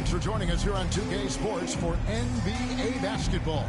Thanks for joining us here on 2K Sports for NBA basketball.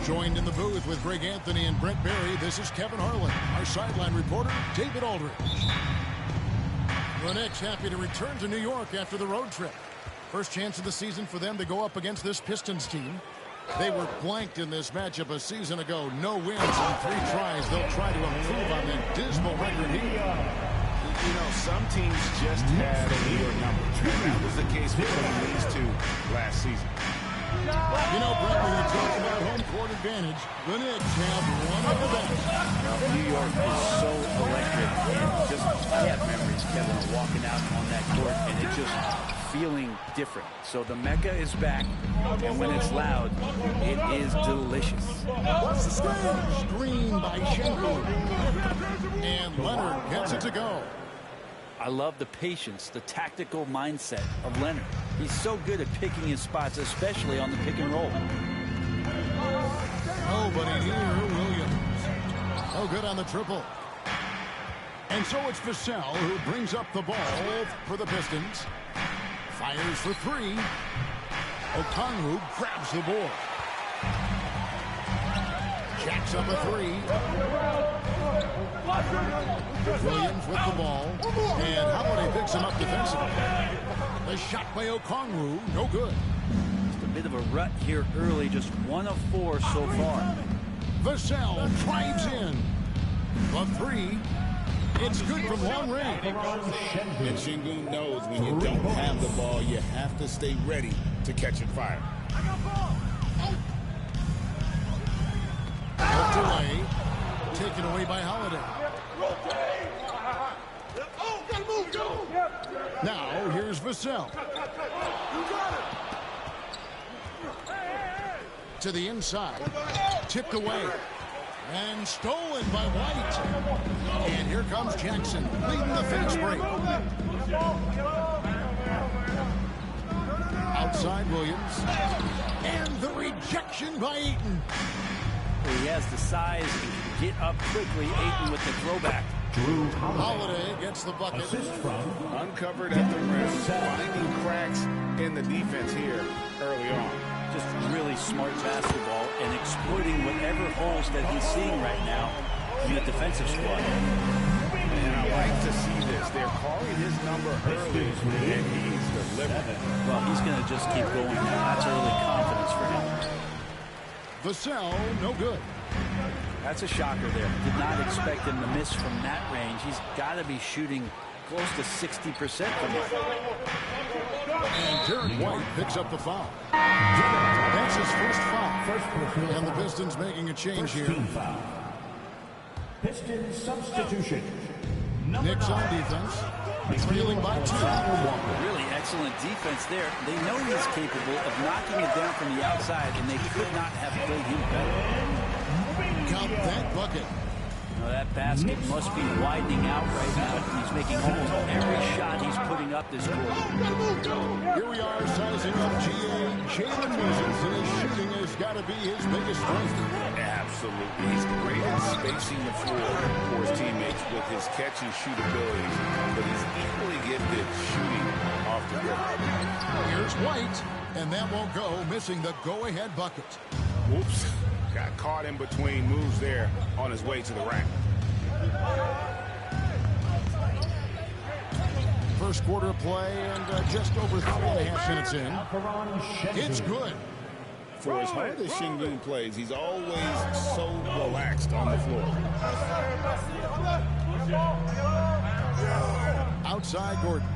Joined in the booth with Greg Anthony and Brent Barry, this is Kevin Harlan. Our sideline reporter, David Aldridge. The Knicks happy to return to New York after the road trip. First chance of the season for them to go up against this Pistons team. They were blanked in this matchup a season ago. No wins in 3 tries. They'll try to improve on that dismal record here. You know, some teams just had a year number. That was the case between these two last season. You know, Brent, when you talk about home court advantage, the Knicks have one of the best. New York is so electric, and just I have memories, Kevin, of walking out on that court and it just feeling different. So the Mecca is back, and when it's loud, it is delicious. What's the screen? Screen by Schenkel. And Leonard gets it to go. I love the patience, the tactical mindset of Leonard. He's so good at picking his spots, especially on the pick and roll. Nobody here, Williams. Oh, good on the triple. And so it's Vassell who brings up the ball for the Pistons. Fires for 3. Okongwu grabs the board. Jacks up a 3. Williams with the ball. And Holiday picks him up defensively. The shot by Okongwu, no good. Just a bit of a rut here early, just 1 of 4 so far. Vassell drives in. The 3. It's good from long range. And Sengun knows when you don't have the ball, you have to stay ready to catch and fire. Poked away. Taken away by Holiday. Now, here's Vassell. To the inside. Tipped away. And stolen by White. And here comes Jackson, leading the fast break. Outside Williams. And the rejection by Ayton. He has the size and can get up quickly. Ayton with the throwback. Holiday gets the bucket. Uncovered at the rim, finding cracks in the defense here early on. Just really smart basketball and exploiting whatever holes that he's seeing right now in the defensive squad. And I like to see this. They're calling his number early, and he's delivering. Well, he's going to just keep going now. That's early confidence for him. Vassell, no good. That's a shocker there. Did not expect him to miss from that range. He's got to be shooting close to 60% from it. And Jared White picks up the foul. That's his first foul. And the Pistons making a change here. Pistons substitution. Knicks on defense. Trailing by 2. Really excellent defense there. They know he's capable of knocking it down from the outside, and they could not have played him better. Count that bucket. Now that basket must be widening out right now. He's making almost every shot he's putting up this quarter. Here we are sizing up GA. Jalen Williams, and his shooting has got to be his biggest strength. Absolutely. He's great at spacing the floor for his teammates with his catch and shoot abilities, but he's equally gifted shooting off the dribble. Here's White, and that won't go, missing the go-ahead bucket. Whoops. Got caught in between moves there on his way to the rack. First quarter play and just over 3.5 minutes in. It's good. For as hard as Sengun plays, he's always so relaxed on the floor. Outside Gordon.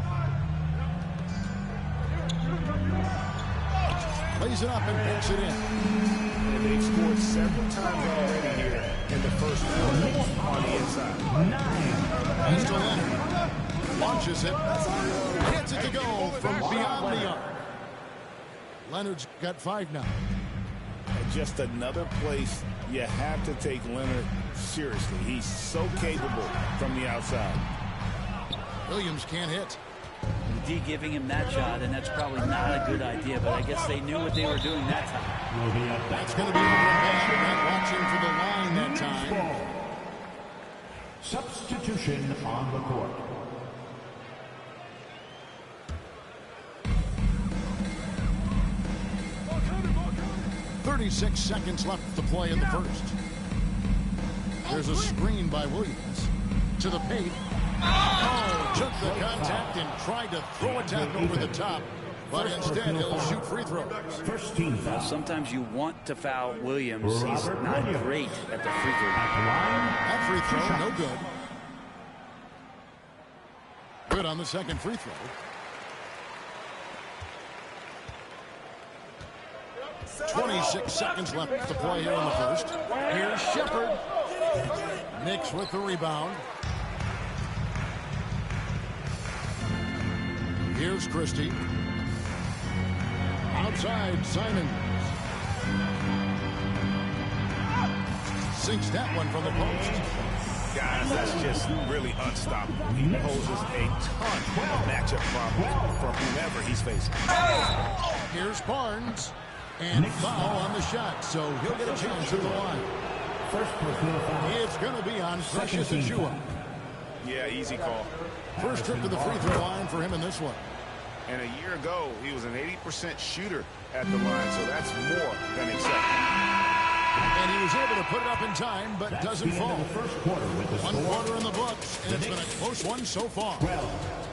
Plays it up and picks it in. And they've scored several times already here in the first quarter on the inside. Pass to Leonard. Launches it. Gets it to go from beyond the arc. Leonard's got 5 now. Just another place you have to take Leonard seriously. He's so capable from the outside. Williams can't hit. D giving him that shot, and that's probably not a good idea, but I guess they knew what they were doing that time. That's going to be over and not watching for the line that time. Substitution on the court. .36 seconds left to play in the first. There's a screen by Williams to the paint. Oh, took the contact and tried to throw it down over the top, but instead he'll shoot free throws. First team foul. Sometimes you want to foul Williams. He's not great at the free throw. That free throw, no good. Good on the second free throw. 26 seconds left to play here in the first. Here's Shepard. Knicks with the rebound. Here's Christie. Outside, Simon. Sinks that one from the post. Guys, that's just really unstoppable. He poses a ton of matchup problems for whomever he's facing. Here's Barnes. And foul on the shot, so he'll get a chance at the line. First personal foul. It's going to be on Precious Achiuwa. Yeah, easy call. First trip to the free throw line for him in this one. And a year ago, he was an 80% shooter at the line, so that's more than acceptable. And he was able to put it up in time, but doesn't fall. First quarter with the 1 quarter in the books, and it's been a close one so far.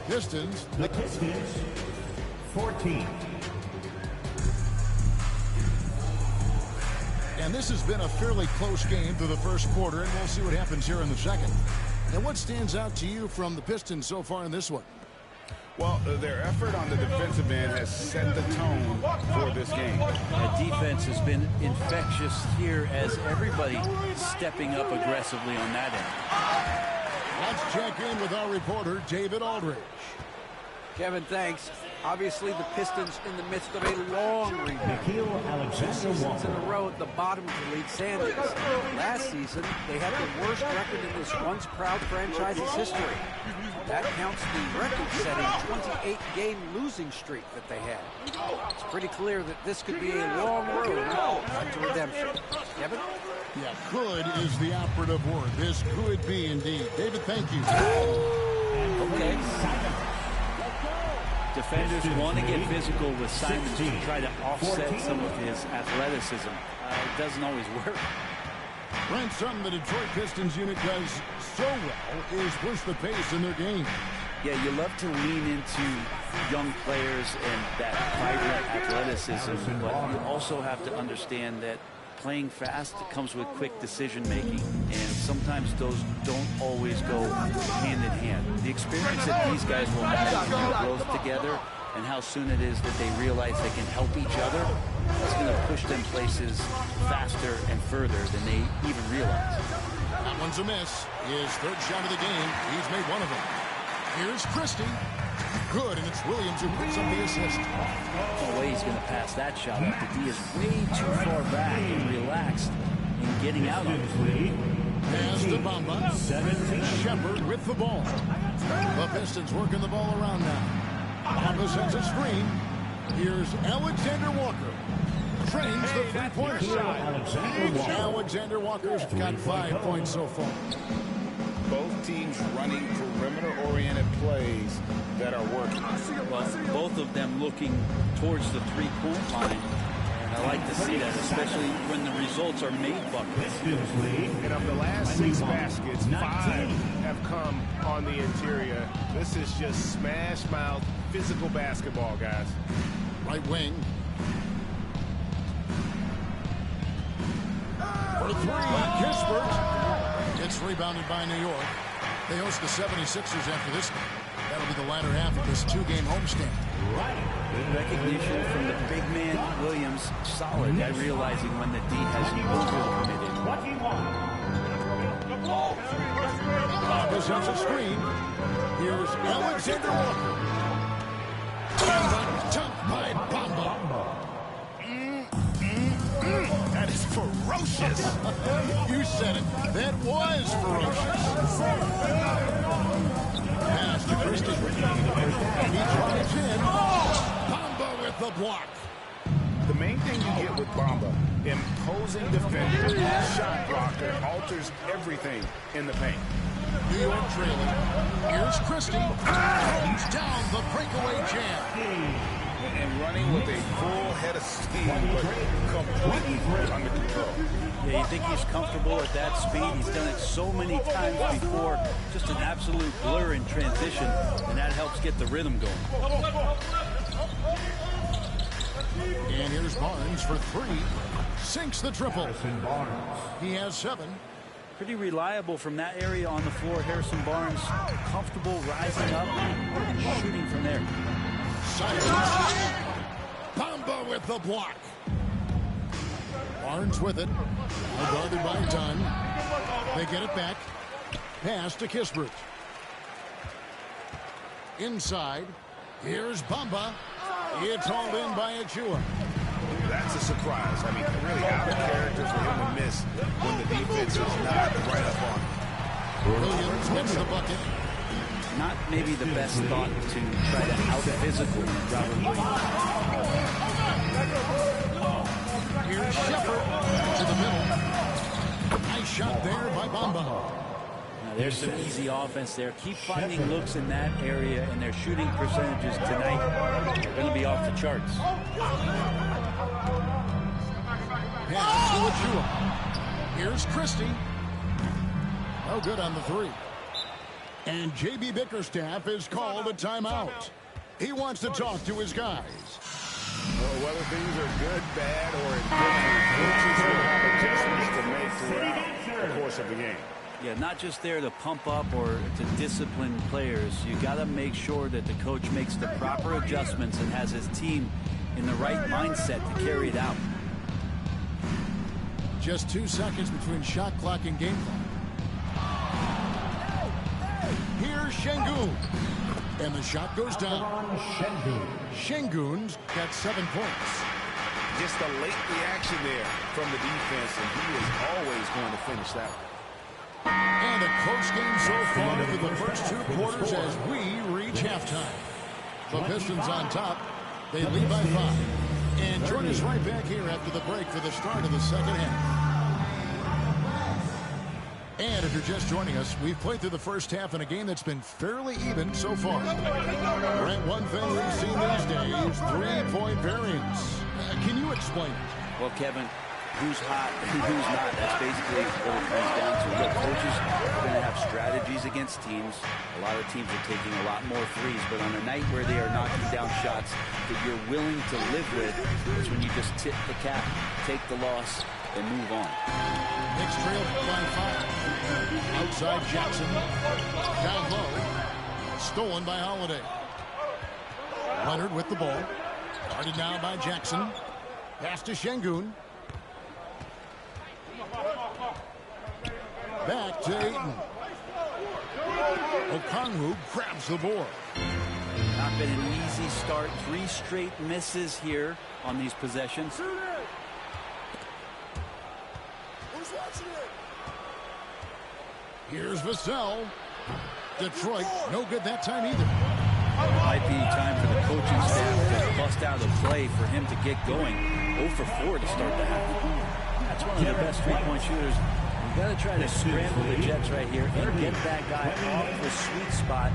Pistons. The Pistons, 14. And this has been a fairly close game through the first quarter, and we'll see what happens here in the second. And what stands out to you from the Pistons so far in this one? Well, their effort on the defensive end has set the tone for this game. The defense has been infectious here as everybody stepping up aggressively on that end. Let's check in with our reporter, David Aldridge. Kevin, thanks. Obviously, the Pistons in the midst of a long rebuild. 2 seasons in a row at the bottom of the league standings. Last season, they had the worst record in this once-proud franchise's history. That counts the record-setting 28-game losing streak that they had. It's pretty clear that this could be a long road to redemption. Kevin? Yeah, could is the operative word. This could be indeed. David, thank you. Okay. Defenders want to get physical with Simons to try to offset some of his athleticism. It doesn't always work. Brent, something the Detroit Pistons unit does so well is push the pace in their game. Yeah, you love to lean into young players and that vibrant athleticism, but you also have to understand that playing fast comes with quick decision-making, and sometimes those don't always go hand-in-hand. The experience that these guys will have in their growth together and how soon it is that they realize they can help each other, it's going to push them places faster and further than they even realize. That one's a miss. His third shot of the game. He's made one of them. Here's Christie. Good, and it's Williams who puts up the assist. No way he's going to pass that shot up. The D is way too far back and relaxed in getting out on it. Pass to Bamba. Shepard with the ball. The Pistons working the ball around now. Bamba sends a screen. Here's Alexander Walker. Trains the three-pointer shot. Alexander Walker's got 5 points so far. Both teams running perimeter-oriented plays that are working. Well, both of them looking towards the three-point line. And I like to see that, especially when the results are made buckets. And of the last 6 baskets, 5 have come on the interior. This is just smash-mouth physical basketball, guys. Right wing. For 3, Kispert. It's rebounded by New York. They host the 76ers after this game. That'll be the latter half of this 2-game homestand. Good recognition from the big man, Williams. Solid at realizing when the D has overcommitted. Bamba sets a screen. Here's Alexander Walker. Dunked by Bamba. That is ferocious. You said it. That was ferocious. Pass to Christie. And he drives in. Bamba with the block. The main thing you get with Bamba, imposing defender, shot blocker, alters everything in the paint. New York trailing. Here's Christie. Throws down the breakaway jam. And running with a full head of steam, but completely under control. Yeah, you think he's comfortable at that speed. He's done it so many times before. Just an absolute blur in transition, and that helps get the rhythm going. And here's Barnes for three. Sinks the triple. He has 7. Pretty reliable from that area on the floor. Harrison Barnes comfortable rising up and shooting from there. Silence. Bamba with the block. Barnes with it. Now guarded by Dunn. They get it back. Pass to Kispert. Inside. Here's Bamba. It's hauled in by Achua. That's a surprise. I mean, really out of character for him to miss when the defense is not right up on him. Williams gets the bucket. Not maybe the best thought to try to out-physical Robert Williams. Here's Shepard to the middle. Nice shot there by Bamba. Now, there's some easy offense there. Keep finding looks in that area, and their shooting percentages tonight are going to be off the charts. Pass to Achua. Here's Christie. No good on the 3. And J.B. Bickerstaff is called a timeout. He wants to talk to his guys. Well, whether things are good, bad, or indifferent, coaches will have adjustments to make throughout the course of the game. Yeah, not just there to pump up or to discipline players. You got to make sure that the coach makes the proper adjustments and has his team in the right mindset to carry it out. Just 2 seconds between shot clock and game clock. Here's Şengün. And the shot goes down. Şengün's got 7 points. Just a late reaction there from the defense, and he is always going to finish that one. And a close game so far through the first 2 quarters as we reach halftime. The Pistons on top. They lead by 5. And join us right back here after the break for the start of the second half. And if you're just joining us, we've played through the first half in a game that's been fairly even so far. Brent, one thing we've seen these days, 3-point variance. Can you explain it? Well, Kevin, who's hot and who's not, that's basically what it comes down to. Look, coaches are going to have strategies against teams. A lot of teams are taking a lot more threes, but on a night where they are knocking down shots that you're willing to live with, is when you just tip the cap, take the loss, and move on. Knicks trail by 5. Outside Jackson. Down low. Stolen by Holiday. Leonard with the ball. Guarded now by Jackson. Pass to Şengün. Back to Ayton. Okongwu grabs the board. Not been an easy start. 3 straight misses here on these possessions. Here's Vassell. Detroit, no good that time either. Might be time for the coaching staff to bust out a play for him to get going. 0 for 4 to start the half. That's one of the best 3-point shooters. You've got to try to scramble the Jets right here and get that guy off the sweet spot.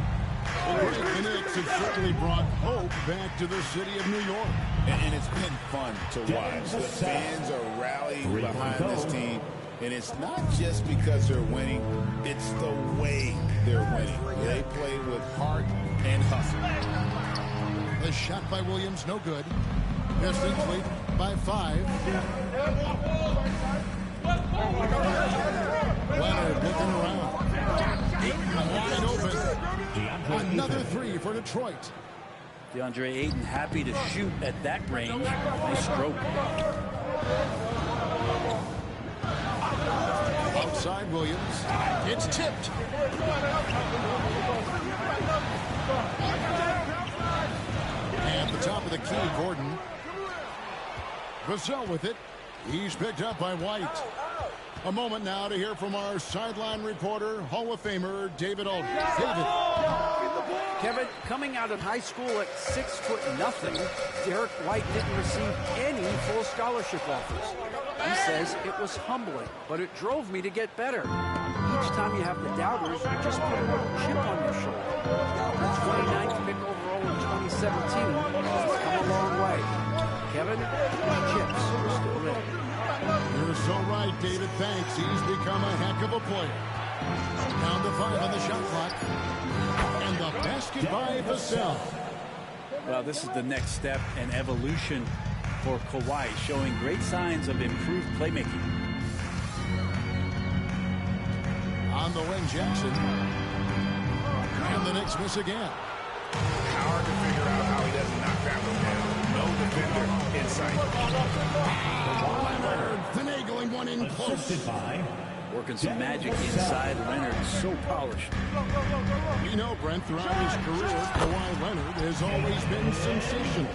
The Knicks have certainly brought hope back to the city of New York. And it's been fun to watch. The fans are rallying behind this team. And it's not just because they're winning, it's the way they're winning. They play with heart and hustle. The shot by Williams, no good. Pistons lead by 5. Leonard looking around. Ayton wide open. Another 3 for Detroit. DeAndre Ayton happy to shoot at that range. Nice stroke. side, Williams. It's tipped. At the top of the key, Gordon. Vassell with it. He's picked up by White. A moment now to hear from our sideline reporter, Hall of Famer David Aldridge. David. Kevin, coming out of high school at 6'0", Derek White didn't receive any full scholarship offers. He says it was humbling, but it drove me to get better. Each time you have the doubters, you just put a little chip on your shoulder. The 29th pick overall in 2017 has come a long way. Kevin, chips are still there. You're so right, David. Thanks. He's become a heck of a player. Down to 5 on the shot clock. And the basket by Vassell. Well, this is the next step in evolution for Kawhi, showing great signs of improved playmaking. On the wing, Jackson. And the Knicks miss again. Hard to figure out how he doesn't knock that one down. No defender in sight. Leonard finagling one in close. Working some magic inside. Leonard so polished. You know, Brent, throughout his career, Kawhi Leonard has always been sensational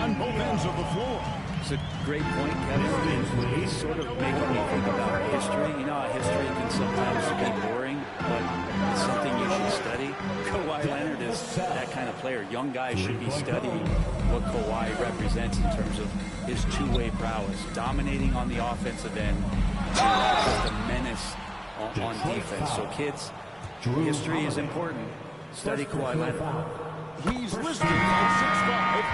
on both ends of the floor. It's a great point, Kevin. He's sort of making me think about history. You know how history can sometimes be boring, but it's something you should study. Kawhi Leonard is that kind of player. Young guys should be studying what Kawhi represents in terms of his two-way prowess, dominating on the offensive end, and just a menace on defense. So, kids, history is important. Study Kawhi Leonard. He's listed at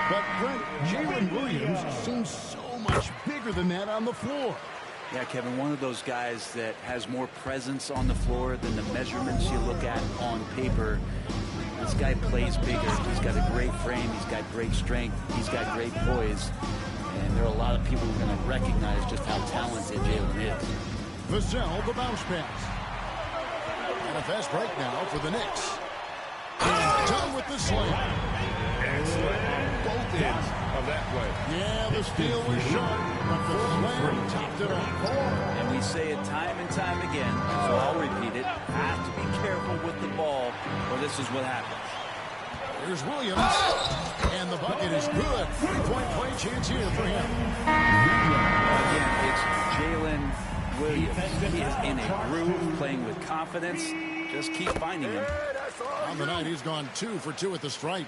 6'5", but Brent, Jalen Williams seems so much bigger than that on the floor. Yeah, Kevin, one of those guys that has more presence on the floor than the measurements you look at on paper. This guy plays bigger. He's got a great frame. He's got great strength. He's got great poise. And there are a lot of people who are going to recognize just how talented Jalen is. Vassell, the bounce pass. And a fast break now for the Knicks. And done with the slam. Excellent on both ends of that play. Yeah, the steal was sharp, but the slam topped it off. And we say it time and time again, so I'll repeat it. Have to be careful with the ball, or this is what happens. Here's Williams, and the bucket is good. 3-point play chance here for him. Again, it's Jalen Williams. He is in a groove, playing with confidence. Just keep finding him. On the night, he's gone 2 for 2 at the strike.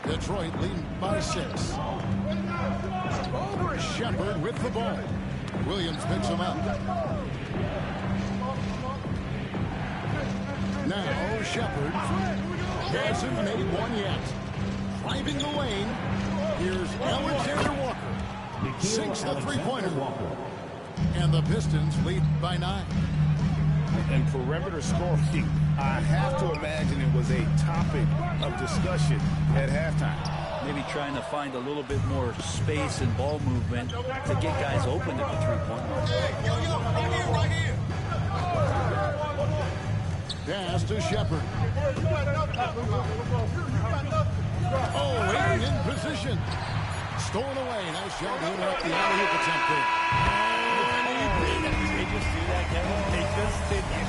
Detroit leading by 6. Shepard with the ball. Williams picks him up. Now Shepard hasn't made one yet. Driving the lane. Here's Alexander Walker. Sinks the three-pointer. And the Pistons lead by 9. And perimeter scoring, I have to imagine it was a topic of discussion at halftime. Maybe trying to find a little bit more space and ball movement to get guys open at the three-point line. Pass to Shepard. Oh, and in position. Stolen away. Nice job to interrupt the alley-oop attempt there. They just do that, Kevin. They just did that.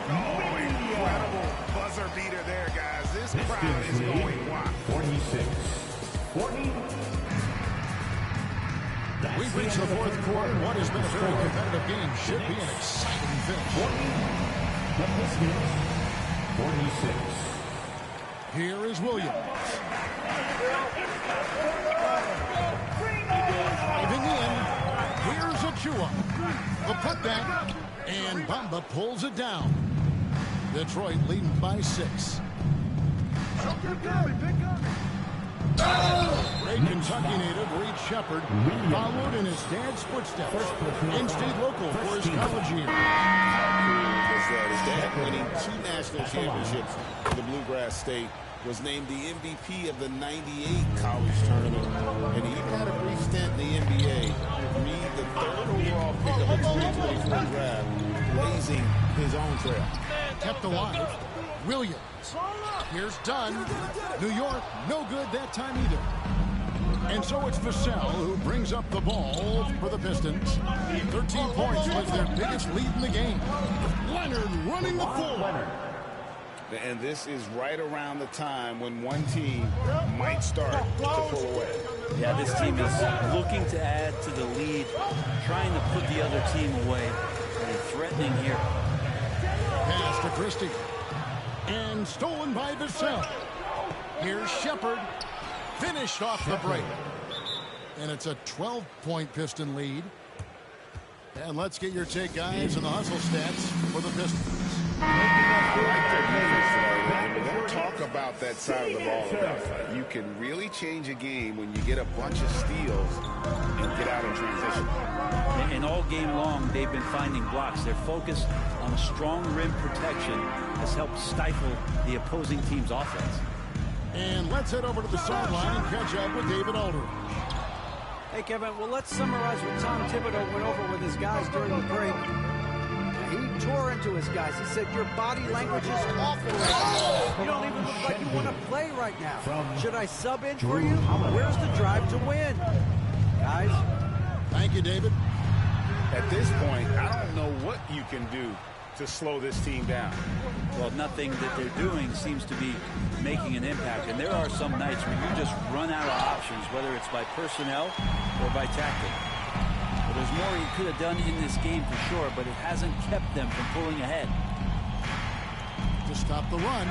Oh, incredible buzzer beater there, guys. This crowd is going wild. 46-40. We've reached the fourth quarter. What has been a very competitive game should be an exciting finish. 46. Here is Williams. Driving in. Here's Achua. The putback. And Bamba pulls it down. Detroit leading by 6. Great Kentucky native Reed Shepard followed in his dad's footsteps and stayed local for his college years. His dad winning 2 national championships for the Bluegrass State, was named the MVP of the '98 college tournament, and he even had a brief stint in the NBA. Reed, the 3rd overall pick of the 2024 draft, blazing his own trail. Kept alive. Williams. Here's Dunn. New York, no good that time either. And so it's Vassell who brings up the ball for the Pistons. 13 points was their biggest lead in the game. Leonard running the floor. And this is right around the time when one team might start to pull away. Yeah, this team is looking to add to the lead, trying to put the other team away. And threatening here. Pass to Christie. And stolen by Vassell. Here's Shepard. Finished off the break. And it's a 12-point Piston lead. And let's get your take, guys, on the hustle stats for the Pistons. Don't talk about that side of the ball enough. You can really change a game when you get a bunch of steals and get out in transition. And all game long, they've been finding blocks. Their focus on a strong rim protection has helped stifle the opposing team's offense. And let's head over to the sideline and catch up with David Aldridge. Hey, Kevin, well, let's summarize what Tom Thibodeau went over with his guys during the break. He tore into his guys. He said, your body language is awful right now. You don't even look like you want to play right now. Should I sub in for you? Where's the drive to win? Guys? Thank you, David. At this point, I don't know what you can do to slow this team down. Well, nothing that they're doing seems to be making an impact. And there are some nights where you just run out of options, whether it's by personnel or by tactic. But there's more he could have done in this game for sure, but it hasn't kept them from pulling ahead. To stop the run.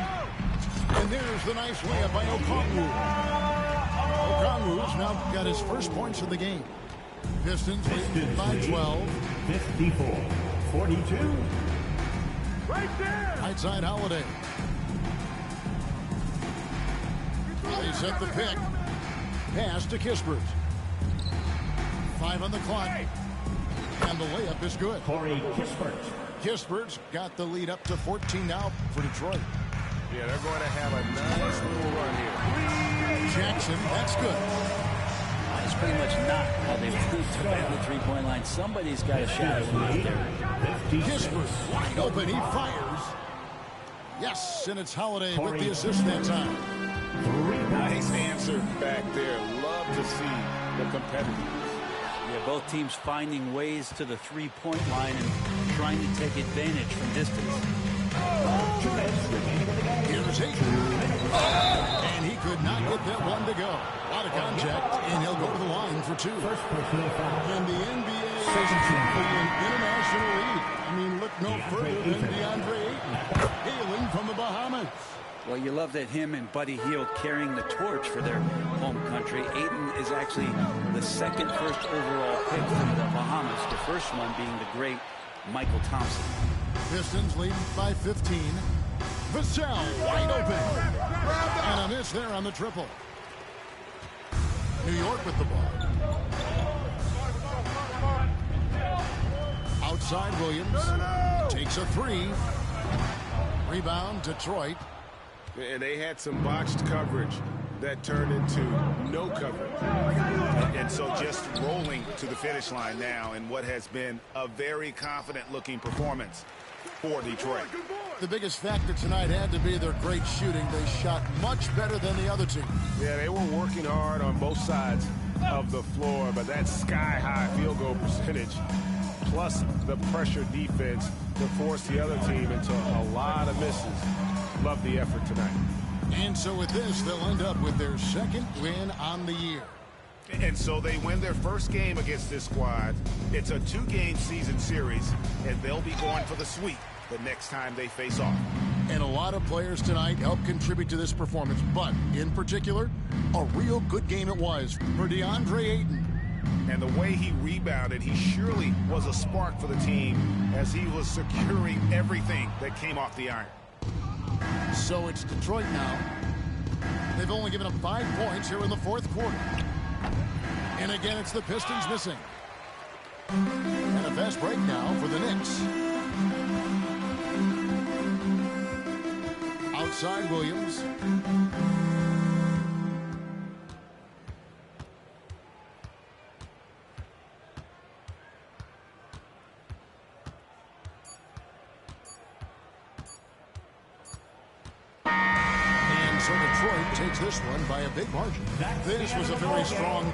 And there's the nice layup by Okongwu. Okongwu's now got his first points of the game. Pistons lead by 12. 54-42. Right there. Right side Holiday. They set the pick. Pass to Kispert. 5 on the clock. And the layup is good. Corey Kispert. Kispert's got the lead up to 14 now for Detroit. Yeah, they're going to have a nice little run here. Jackson, that's good. That's pretty much not how they moved to the three-point line. Somebody's got a shot out there. Kispert wide open. He fires. Yes, and it's Holiday with the assist that time. Nice answer back there. Love to see the competitiveness. Yeah, both teams finding ways to the three-point line and trying to take advantage from distance. Here's Ayton. And he could not get that one to go. A lot of contact, and he'll go to the line for 2. And the NBA is truly an international lead. I mean, look no further than DeAndre Ayton, hailing from the Bahamas. Well, you love that him and Buddy Hield carrying the torch for their home country. Ayton is actually the second first overall pick from the Bahamas, the first one being the great Michael Thompson. Pistons lead by 15. Vassell wide open. And a miss there on the triple. New York with the ball. Outside Williams. Takes a 3. Rebound Detroit. And they had some botched coverage that turned into no coverage. And so just rolling to the finish line now in what has been a very confident-looking performance for Detroit. The biggest factor tonight had to be their great shooting. They shot much better than the other team. Yeah, they were working hard on both sides of the floor, but that sky-high field goal percentage plus the pressure defense to force the other team into a lot of misses. Love the effort tonight. And so with this, they'll end up with their second win on the year. And so they win their first game against this squad. It's a 2-game season series, and they'll be going for the sweep the next time they face off. And a lot of players tonight helped contribute to this performance, but in particular, a real good game it was for DeAndre Ayton. And the way he rebounded, he surely was a spark for the team as he was securing everything that came off the iron. So it's Detroit now. They've only given up 5 points here in the fourth quarter. And again, it's the Pistons missing. And a fast break now for the Knicks. Outside Williams. And so Detroit Detroit takes this one by a big margin. This was a very strong